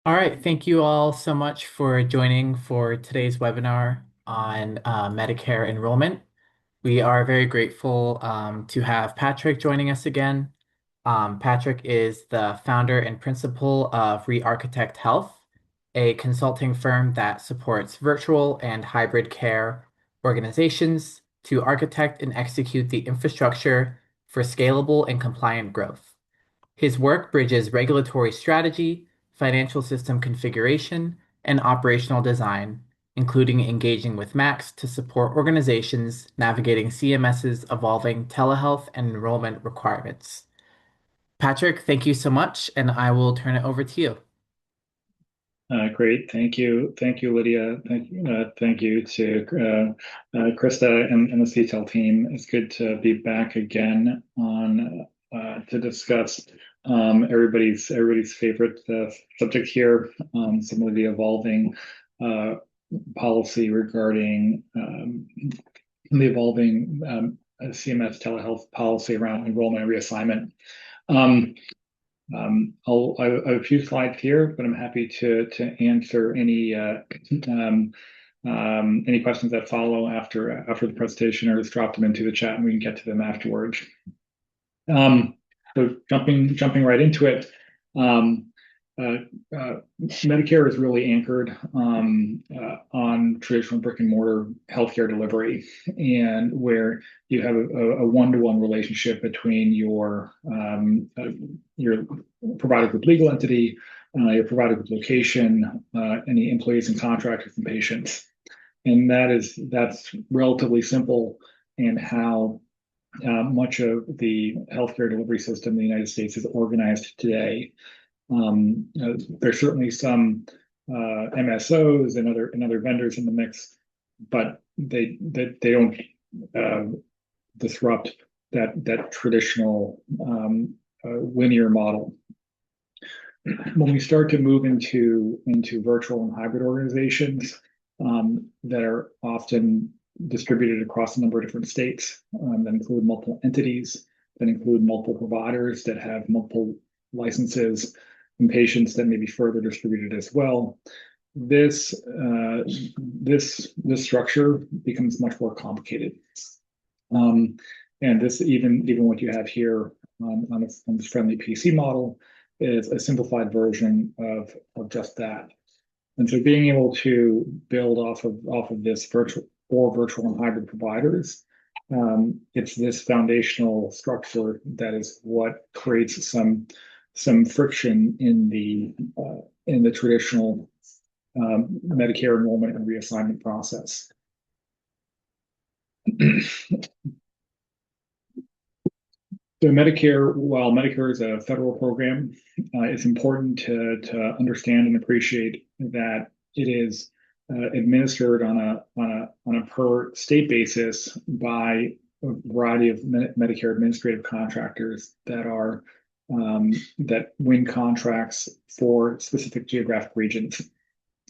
All right, thank you all so much for joining for today's webinar on Medicare enrollment. We are very grateful to have Patrick joining us again. Patrick is the founder and principal of Re-Architect Health, a consulting firm that supports virtual and hybrid care organizations to architect and execute the infrastructure for scalable and compliant growth. His work bridges regulatory strategy, financial system configuration, and operational design, including engaging with MACs to support organizations navigating CMS's evolving telehealth and enrollment requirements. Patrick, thank you so much, and I will turn it over to you. Great, thank you, Lydia. Thank you to Krista and the CTEL team. It's good to be back again on to discuss everybody's favorite subject here, some of the evolving uh, policy regarding the evolving CMS telehealth policy around enrollment and reassignment. Um, I have a few slides here, but I'm happy to answer any questions that follow after the presentation, or just drop them into the chat and we can get to them afterwards. So jumping right into it, um, uh, Medicare is really anchored on traditional brick and mortar healthcare delivery, and where you have a one-to-one relationship between your provider group legal entity, your provider group location, any employees and contractors and patients, and that's relatively simple in how much of the healthcare delivery system in the United States is organized today. There's certainly some MSOs and other vendors in the mix, but they don't disrupt that traditional linear model. When we start to move into virtual and hybrid organizations that are often distributed across a number of different states, that include multiple entities, that include multiple providers, that have multiple licenses, and patients that may be further distributed as well. This structure becomes much more complicated, and this even what you have here on this friendly PC model is a simplified version of just that. And so being able to build off of this virtual and hybrid providers, it's this foundational structure that is what creates some friction in the traditional Medicare enrollment and reassignment process. So Medicare, while Medicare is a federal program, it's important to understand and appreciate that it is administered on a per state basis by a variety of Medicare administrative contractors that win contracts for specific geographic regions.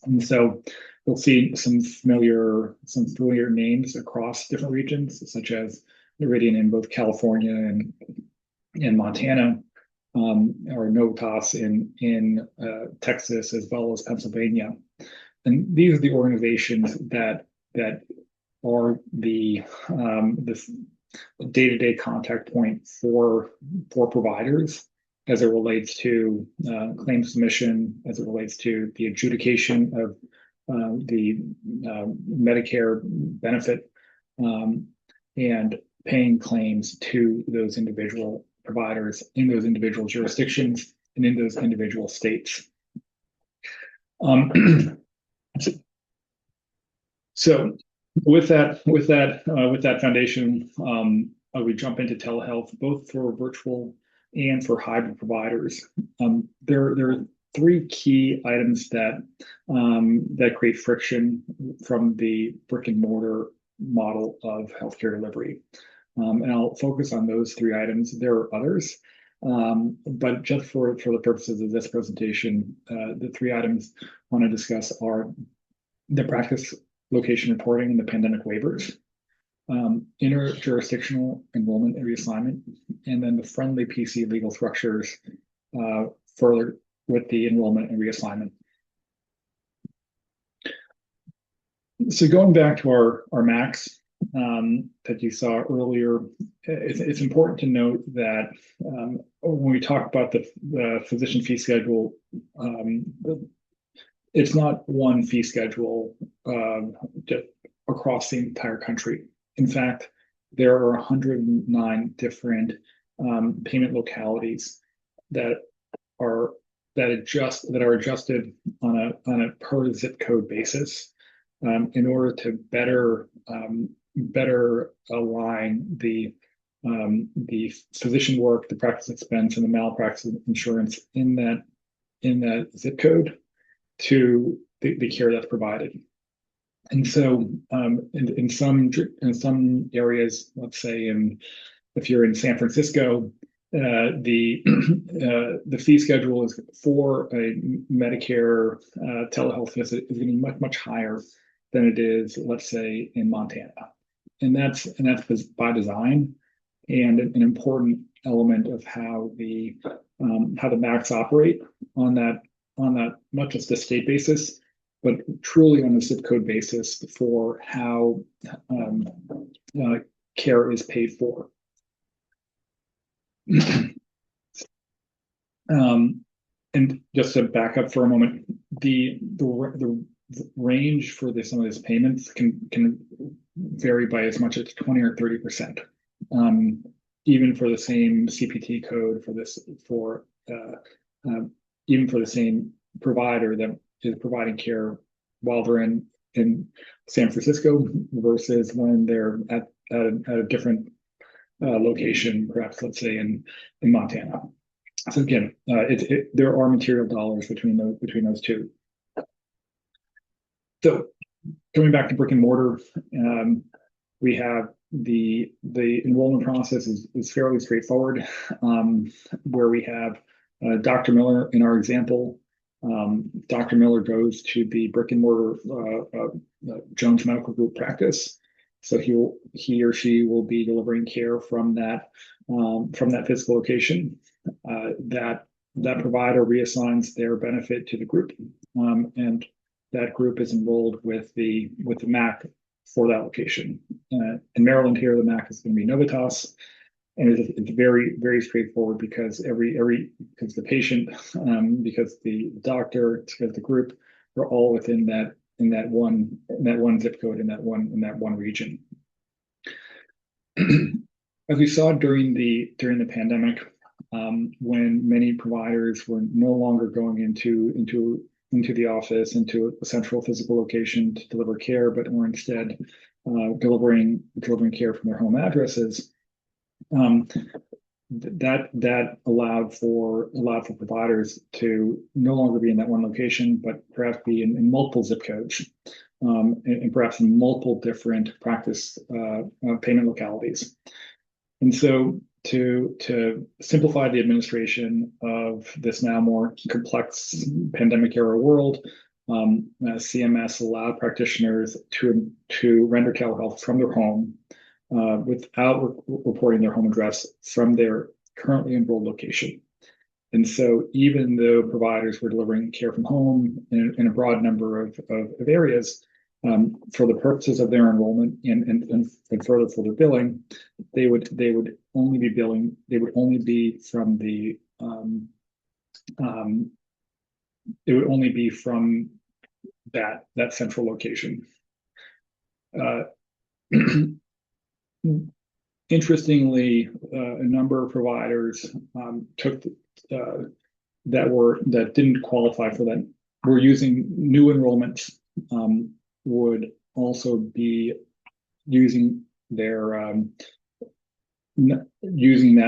And so you'll see some familiar names across different regions, such as Meridian in both California and Montana, or Novitas in Texas, as well as Pennsylvania. And these are the organizations that are the day-to-day contact point for providers as it relates to claim submission, as it relates to the adjudication of the Medicare benefit, and paying claims to those individual providers in those individual jurisdictions and in those individual states. So with that foundation, we jump into telehealth, both for virtual and for hybrid providers. There are three key items that create friction from the brick and mortar model of healthcare delivery. And I'll focus on those three items. There are others, but just for the purposes of this presentation, the three items I want to discuss are the practice location reporting and the pandemic waivers, interjurisdictional enrollment and reassignment, and then the friendly PC legal structures for the enrollment and reassignment. So going back to our max that you saw earlier, it's important to note that when we talk about the physician fee schedule, it's not one fee schedule across the entire country. In fact, there are 109 different payment localities that are adjusted on a per zip code basis in order to better align the physician work, the practice expense, and the malpractice insurance in that zip code to the care that's provided. And so in some areas, let's say if you're in San Francisco, the fee schedule is for a Medicare telehealth visit is going to be much higher than it is, let's say, in Montana, and that's by design, and an important element of how the MACs operate on that not just a state basis, but truly on a zip code basis for how care is paid for. And just to back up for a moment, the range for some of these payments can vary by as much as 20 or 30%. Even for the same CPT code even for the same provider that is providing care while they're in San Francisco versus when they're at a different location, perhaps let's say in Montana. So again, there are material dollars between those two. So coming back to brick and mortar, we have the enrollment process is fairly straightforward, where we have Dr. Miller in our example. Dr. Miller goes to the brick and mortar Jones Medical Group practice. So he or she will be delivering care from that physical location. That provider reassigns their benefit to the group, and that group is enrolled with the MAC for that location. In Maryland here, the MAC is going to be Novitas, and it's very, very straightforward because because the patient, because the doctor, because the group are all within that one zip code in that one region. As we saw during the pandemic, when many providers were no longer going into the office, into a central physical location to deliver care, but were instead delivering care from their home addresses. That allowed for providers to no longer be in that one location, but perhaps be in multiple zip codes, and perhaps in multiple different practice payment localities. And so to simplify the administration of this now more complex pandemic era world, CMS allowed practitioners to render telehealth from their home without reporting their home address from their currently enrolled location. And so even though providers were delivering care from home in a broad number of areas, for the purposes of their enrollment and further for their billing, they would only be from that central location. Interestingly, a number of providers took that didn't qualify for that, were using new enrollments, would also be using that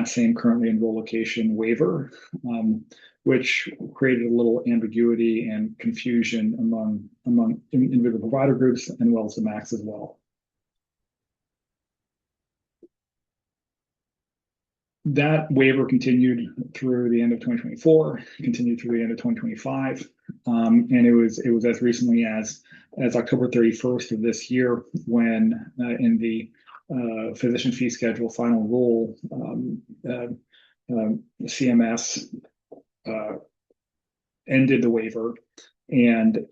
same currently enrolled location waiver, which created a little ambiguity and confusion among individual provider groups and well as the MACs as well. That waiver continued through the end of 2024, continued through the end of 2025, and it was as recently as October 31st of this year when in the physician fee schedule final rule, CMS ended the waiver and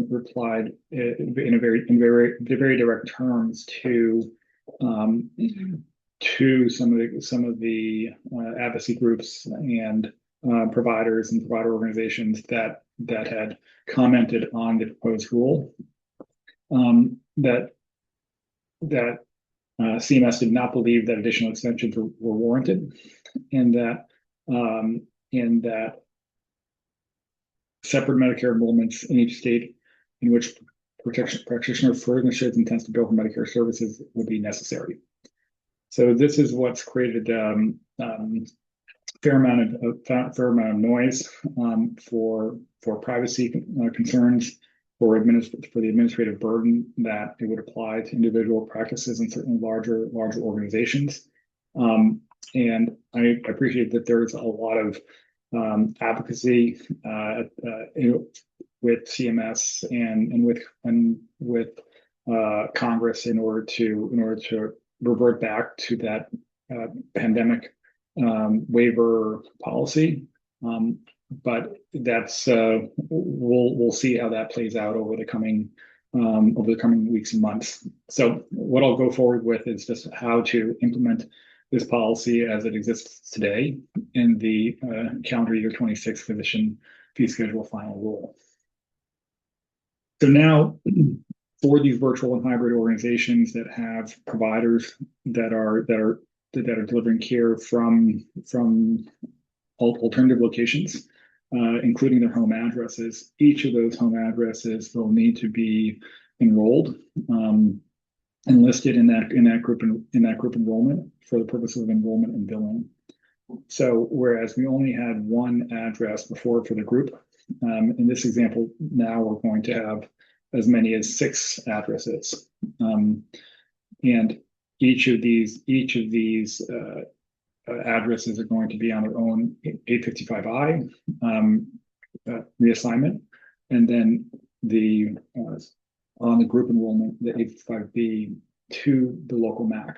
replied in very direct terms um, to some of the advocacy groups and providers and provider organizations that had commented on the proposed rule, that CMS did not believe that additional extensions were warranted, and that um, and that separate Medicare enrollments in each state in which practitioner furnishes intends to bill for Medicare services would be necessary. So this is what's created fair amount of noise for privacy concerns, for the administrative burden that it would apply to individual practices and certainly larger organizations. And I appreciate that there's a lot of advocacy with CMS and with Congress in order to revert back to that pandemic waiver policy. But that's we'll see how that plays out over the coming weeks and months. So what I'll go forward with is just how to implement this policy as it exists today in the calendar year 26 physician fee schedule final rule. So now, for these virtual and hybrid organizations that have providers that are delivering care from alternative locations, including their home addresses, each of those home addresses will need to be enrolled and listed in that group enrollment for the purposes of enrollment and billing. So whereas we only had one address before for the group, in this example, now we're going to have as many as 6 addresses, and each of these addresses are going to be on their own 855I reassignment, and then on the group enrollment, the 855B to the local MAC.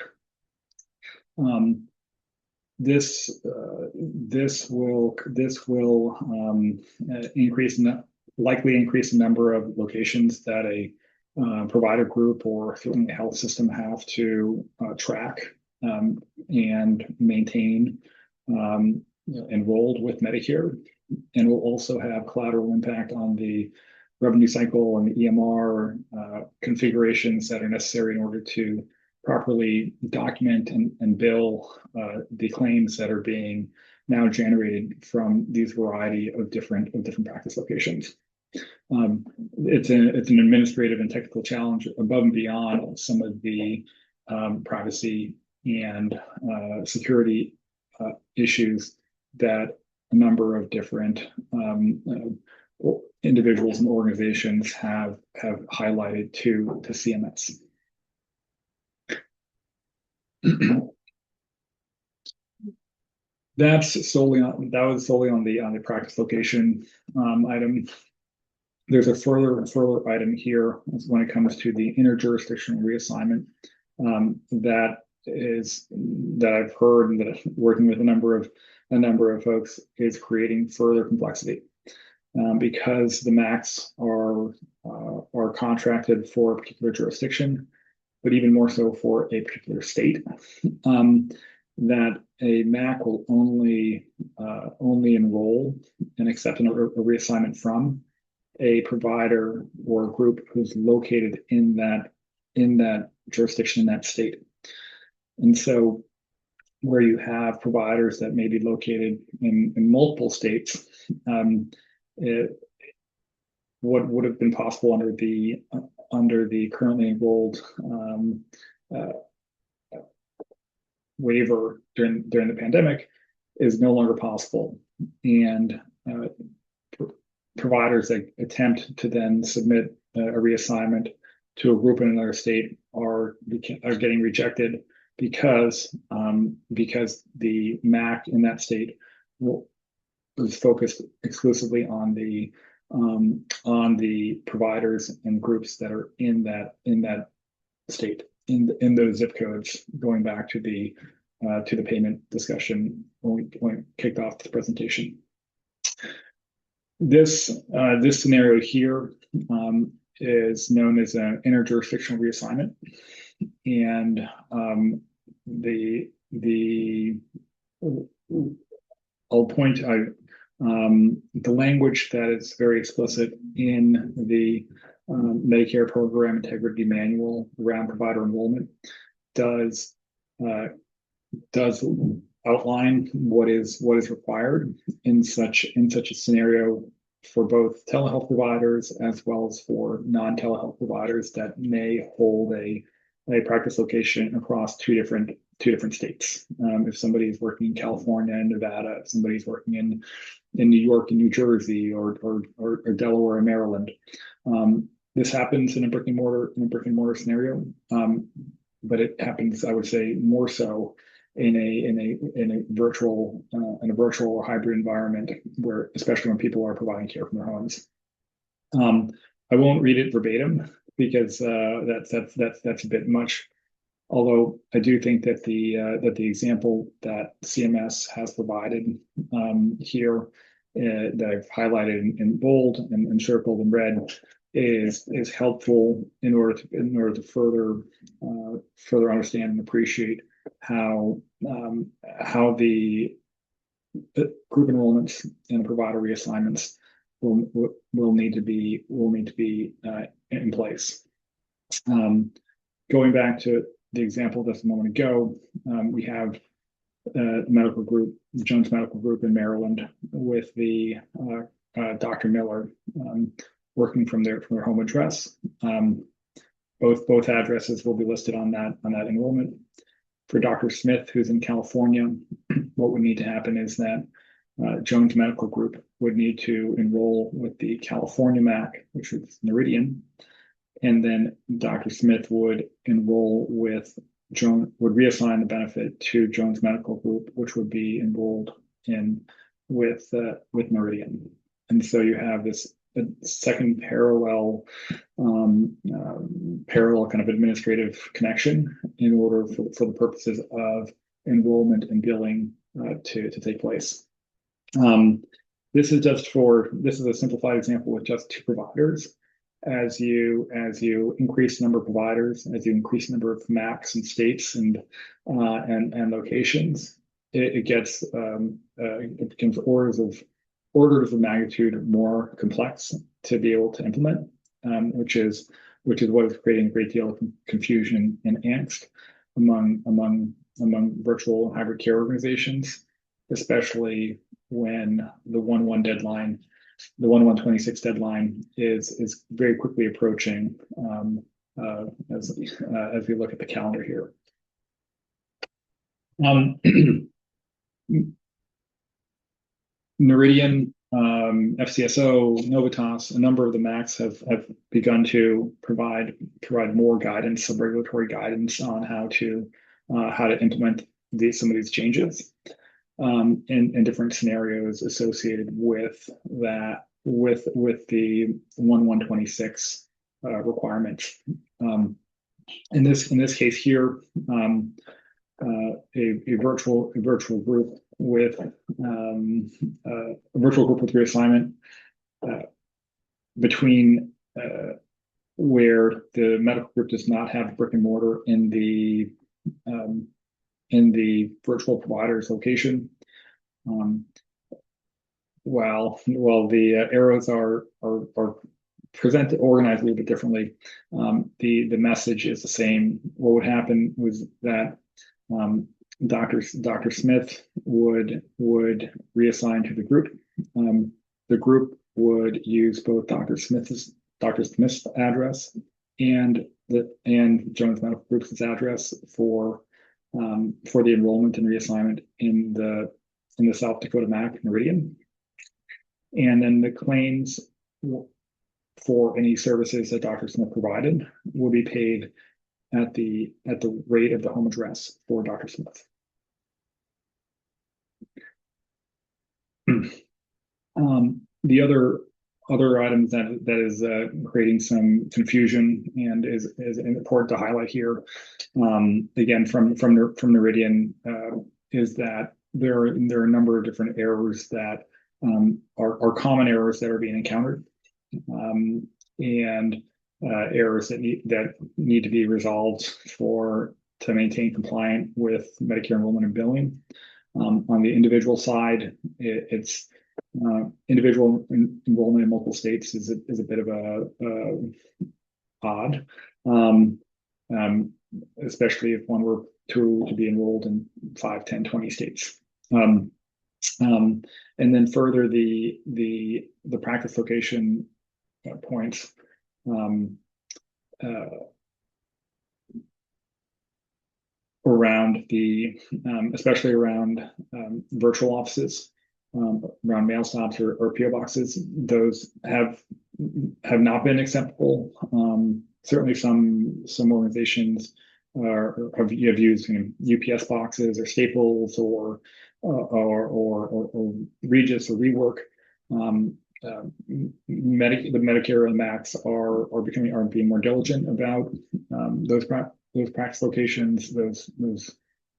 This will likely increase the number of locations that a provider group or certainly a health system have to track and maintain enrolled with Medicare, and will also have collateral impact on the revenue cycle and the EMR configurations that are necessary in order to properly document and bill the claims that are being now generated from these variety of different practice locations. It's an administrative and technical challenge above and beyond some of the privacy and security issues that a number of different individuals and organizations have highlighted to CMS. That was solely on the practice location item. There's a further item here when it comes to the interjurisdictional reassignment that I've heard and that working with a number of folks is creating further complexity because the MACs are contracted for a particular jurisdiction, but even more so for a particular state. That a MAC will only enroll and accept a reassignment from a provider or a group who's located in that jurisdiction, in that state. And so where you have providers that may be located in multiple states, what would have been possible under the currently enrolled waiver during the pandemic is no longer possible, and providers that attempt to then submit a reassignment to a group in another state are getting rejected because the MAC in that state is focused exclusively on the providers and groups that are in that state, in those zip codes, going back to the payment discussion when we kicked off the presentation. This scenario here is known as an interjurisdictional reassignment, and the I'll point out the language that is very explicit in the Medicare Program Integrity Manual around provider enrollment does uh, does outline what is required in such a scenario for both telehealth providers as well as for non-telehealth providers that may hold a practice location across two different states. If somebody's working in California and Nevada, if somebody's working in New York and New Jersey, or Delaware and Maryland, this happens in a brick and mortar scenario, but it happens, I would say, more so in a virtual or hybrid environment, where especially when people are providing care from their homes. Um, I won't read it verbatim because that's a bit much. Although I do think that the example that CMS has provided here, that I've highlighted in bold and circled in red, is helpful in order to further understand and appreciate how how the group enrollments and provider reassignments will need to be in place. Going back to the example just a moment ago, we have the medical group, the Jones Medical Group in Maryland, with the Dr. Miller, working from their home address. Both addresses will be listed on that enrollment. For Dr. Smith, who's in California, what would need to happen is that Jones Medical Group would need to enroll with the California MAC, which is Meridian, and then Dr. Smith would reassign the benefit to Jones Medical Group, which would be enrolled in with Meridian. And so you have this second parallel kind of administrative connection in order for the purposes of enrollment and billing to take place. This is a simplified example with just two providers. As you increase the number of providers, as you increase the number of MACs and states and locations, it becomes orders of magnitude more complex to be able to implement, which is what is creating a great deal of confusion and angst among virtual hybrid care organizations, especially when the 1/1/26 deadline is very quickly approaching, as we look at the calendar here. Meridian, FCSO, Novitas, a number of the MACs have begun to provide more guidance, some regulatory guidance on how to implement some of these changes, in different scenarios associated with that, with the 1/1/26 requirements. In this case here, a virtual group with reassignment between where the medical group does not have brick and mortar in the virtual provider's location. While the arrows are presented, organized a little bit differently, the message is the same. What would happen was that Dr. Smith would reassign to the group. The group would use both Dr. Smith's address and Jones Medical Group's address for the enrollment and reassignment in the South Dakota MAC Meridian, and then the claims for any services that Dr. Smith provided will be paid at the rate of the home address for Dr. Smith. The other items that is creating some confusion and is important to highlight here, again from Meridian, is that there are a number of different errors that are common errors that are being encountered, and errors that need to be resolved to maintain compliant with Medicare enrollment and billing. On the individual side, it's individual enrollment in multiple states is a bit of a odd, um, um, especially if one were to be enrolled in 5, 10, 20 states. Um, um, and then further, the practice location points, um, uh, around especially around virtual offices, around mail stops or PO boxes. Those have not been acceptable. Certainly, some organizations have used UPS boxes or Staples or Regis or Rework. Um, the Medicare and Max are being more diligent about those practice locations, those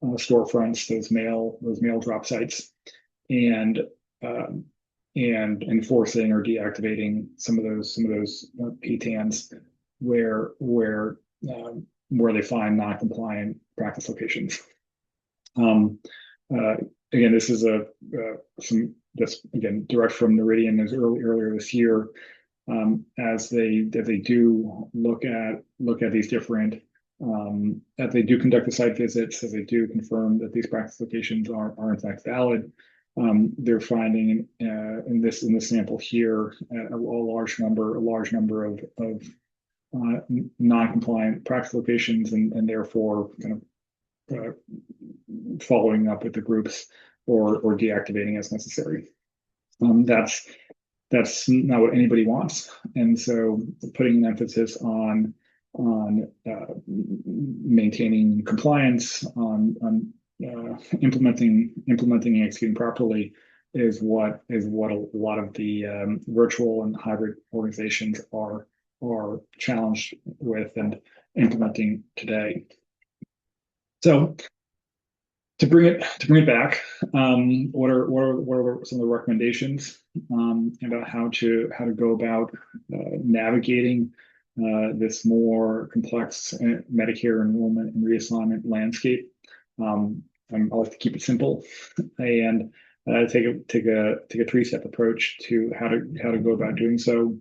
storefronts, those mail drop sites, and um, and enforcing or deactivating some of those PTANs where they find non-compliant practice locations. Um, uh, Again, this is some this again direct from Noridian as earlier this year, as they do look at these different, as they do conduct the site visits, as they do confirm that these practice locations are in fact valid. They're finding in this sample here a large number of non-compliant practice locations, and therefore kind of following up with the groups or deactivating as necessary. That's not what anybody wants, and so putting an emphasis on maintaining compliance, on implementing and executing properly is what a lot of the virtual and hybrid organizations are challenged with and implementing today. So to bring it back, what are some of the recommendations about how to go about navigating this more complex Medicare enrollment and reassignment landscape? I like to keep it simple and take a three-step approach to how to go about doing so.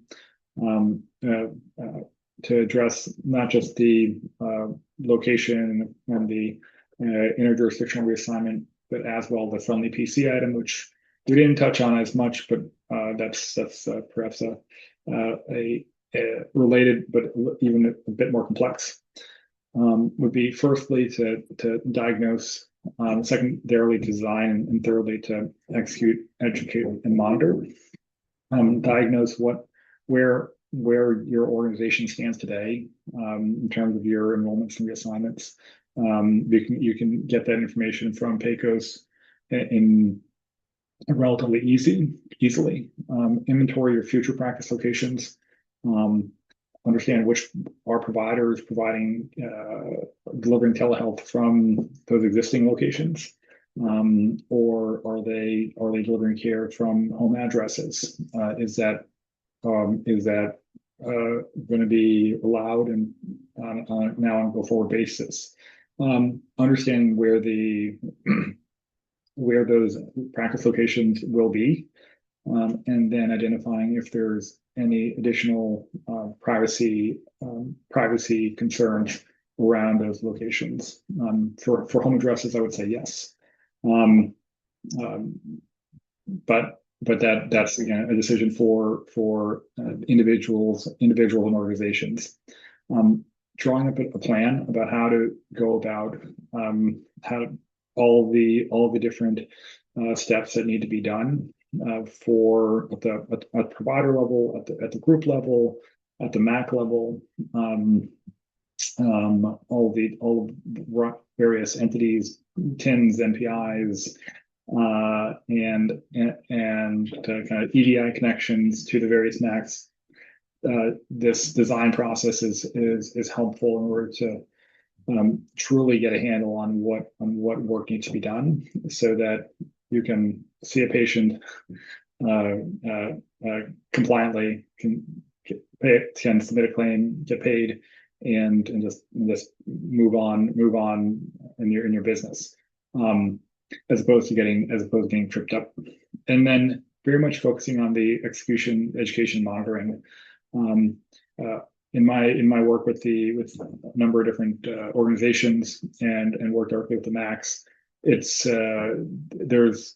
Um, uh, uh, to address not just the location and the interjurisdictional reassignment, but as well the friendly PC item, which we didn't touch on as much, but that's perhaps a related, but even a bit more complex. Would be firstly to diagnose, secondarily design, and thirdly to execute, educate, and monitor. Diagnose where your organization stands today, in terms of your enrollments and reassignments. You can get that information from PACOS in relatively easily. Inventory your future practice locations. Understand which are providers providing delivering telehealth from those existing locations, or are they delivering care from home addresses? Is that going to be allowed and now on a go-forward basis? Understanding where those practice locations will be, and then identifying if there's any additional privacy concerns around those locations. For home addresses, I would say yes, um, but that's again a decision for individuals and organizations. Drawing up a plan about how to go about how to, all the different steps that need to be done for at the provider level, at the group level, at the MAC level, all the various entities, TINs, NPIs, and kind of EDI connections to the various MACs. This design process is helpful in order to truly get a handle on what work needs to be done, so that you can see a patient uh, uh, compliantly can submit a claim, get paid, and just move on in your business, um, as opposed to getting tripped up. And then very much focusing on the execution, education, monitoring. Um, uh, in my work with a number of different organizations and work directly with the Macs, it's there's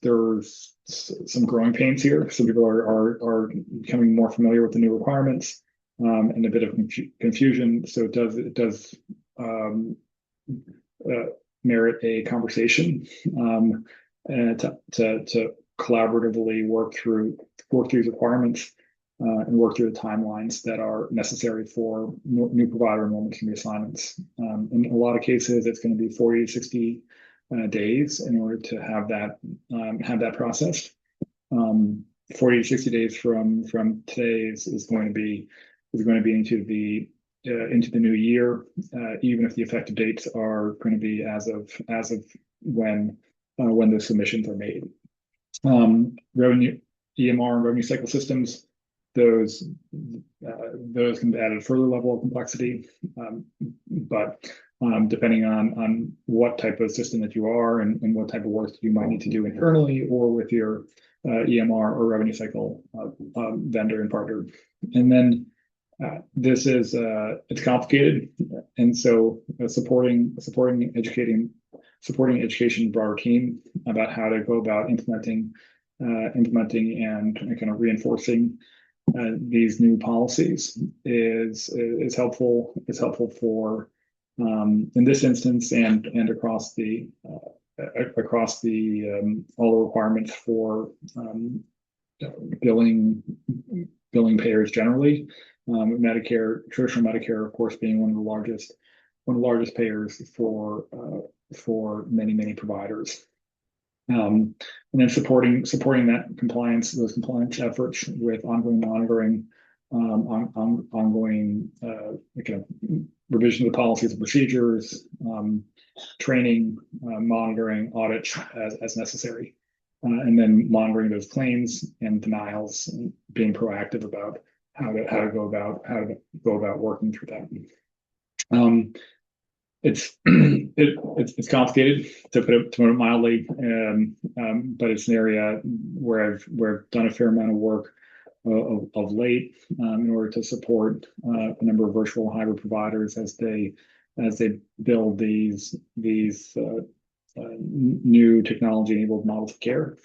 some growing pains here. Some people are becoming more familiar with the new requirements, and a bit of confusion. So it does um, uh, merit a conversation, to collaboratively work through requirements, and work through the timelines that are necessary for new provider enrollments and reassignments. In a lot of cases, it's going to be 40 to 60 days in order to have that processed. 40 to 60 days from today is going to be into the new year, even if the effective dates are going to be as of when the submissions are made. Revenue EMR and revenue cycle systems, those those can add a further level of complexity, but depending on what type of system that you are and what type of work you might need to do internally or with your EMR or revenue cycle vendor and partner. And then this is it's complicated, and so supporting education broader team about how to go about implementing and kind of reinforcing these new policies is helpful for in this instance and across the all the requirements for billing payers generally. Traditional Medicare, of course, being one of the largest payers for many providers. And then supporting those compliance efforts with ongoing monitoring, ongoing kind of revision of the policies and procedures, training, monitoring, audits as necessary, and then monitoring those claims and denials, and being proactive about how to go about working through that. It's it's complicated to put it mildly, but it's an area where I've done a fair amount of work of late, in order to support a number of virtual hybrid providers as they build these new technology enabled models of care.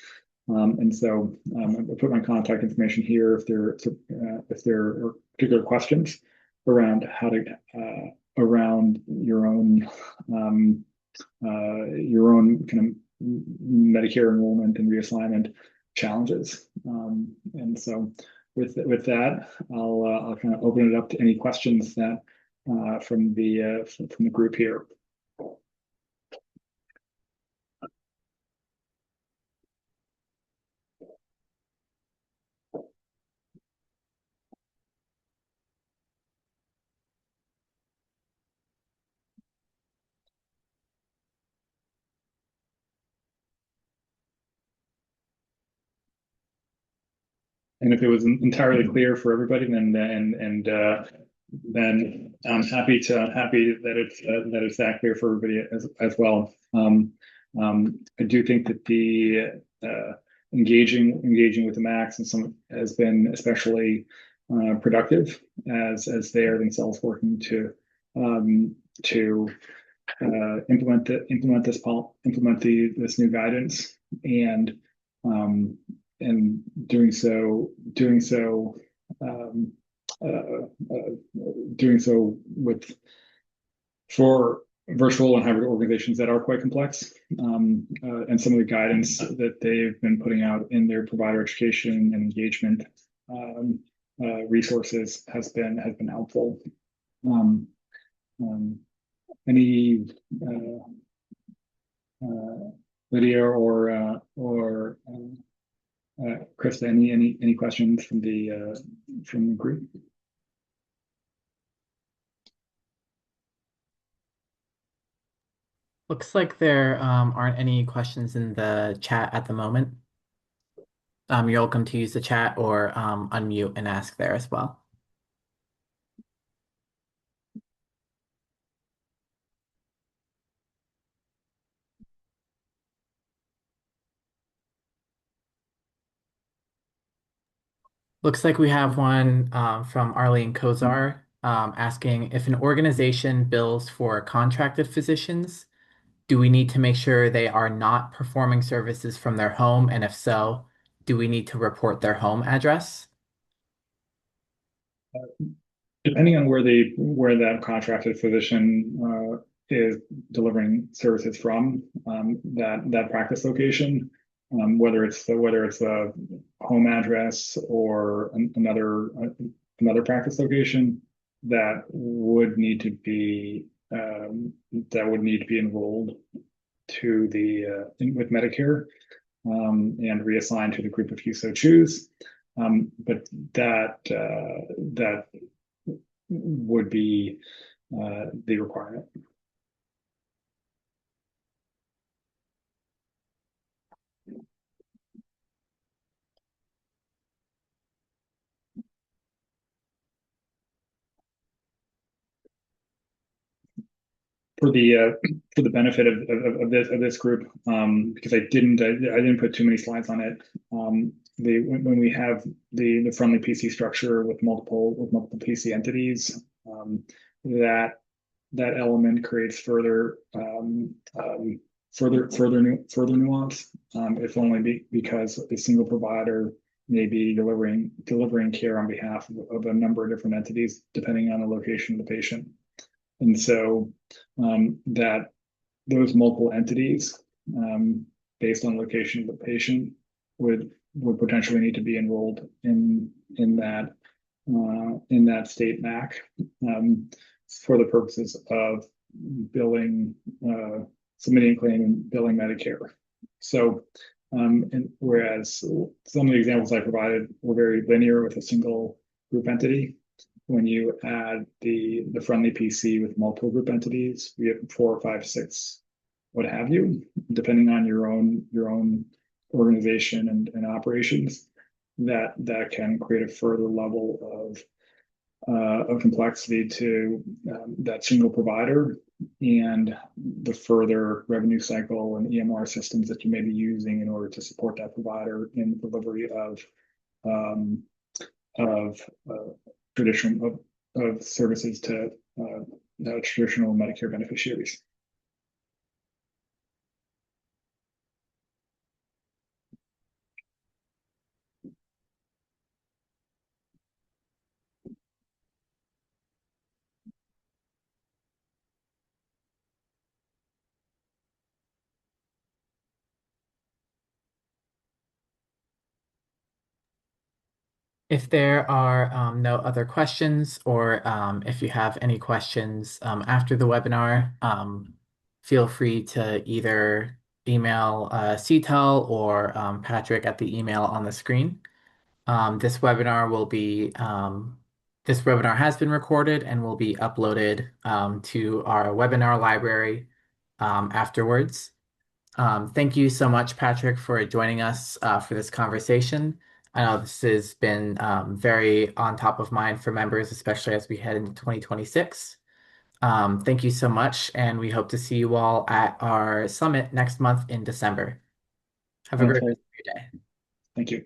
And so I put my contact information here if there are particular questions around how to around your own kind of Medicare enrollment and reassignment challenges. And so with that, I'll kind of open it up to any questions that from the group here. And if it was entirely clear for everybody, then I'm happy that it's that clear for everybody as well. I do think that the engaging with the Macs and some has been especially productive as they are themselves working to implement this new guidance, and um, doing so um, uh, doing so with for virtual and hybrid organizations that are quite complex, and some of the guidance that they've been putting out in their provider education and engagement resources has been helpful. Um, um, any uh, Lydia or Krista, any questions from the group? Looks like there aren't any questions in the chat at the moment. You're welcome to use the chat or unmute and ask there as well. Looks like we have one from Arlene Kozar asking if an organization bills for contracted physicians, do we need to make sure they are not performing services from their home? And if so, do we need to report their home address? Depending on where that contracted physician is delivering services from, that practice location, whether it's a home address or another practice location, that would need to be enrolled to the with Medicare, and reassigned to the group if you so choose. But that would be the requirement. For the benefit of this group, because I didn't put too many slides on it. When we have the friendly PC structure with multiple PC entities, that that element creates further nuance, if only because a single provider may be delivering care on behalf of a number of different entities, depending on the location of the patient. And so that those multiple entities, based on location of the patient, would potentially need to be enrolled in that state MAC, for the purposes of billing, submitting a claim and billing Medicare. So, and whereas some of the examples I provided were very linear with a single group entity, when you add the friendly PC with multiple group entities, we have 4, 5, 6, what have you, depending on your own organization and operations, that can create a further level of complexity to that single provider, and the further revenue cycle and EMR systems that you may be using in order to support that provider in delivery um, of traditional of services to traditional Medicare beneficiaries. If there are no other questions, or if you have any questions after the webinar, feel free to either email CTEL or Patrick at the email on the screen. This webinar this webinar has been recorded and will be uploaded to our webinar library afterwards. Thank you so much, Patrick, for joining us for this conversation. I know this has been very on top of mind for members, especially as we head into 2026. Thank you so much, and we hope to see you all at our summit next month in December. Have a great Wonderful. rest of your day. Thank you.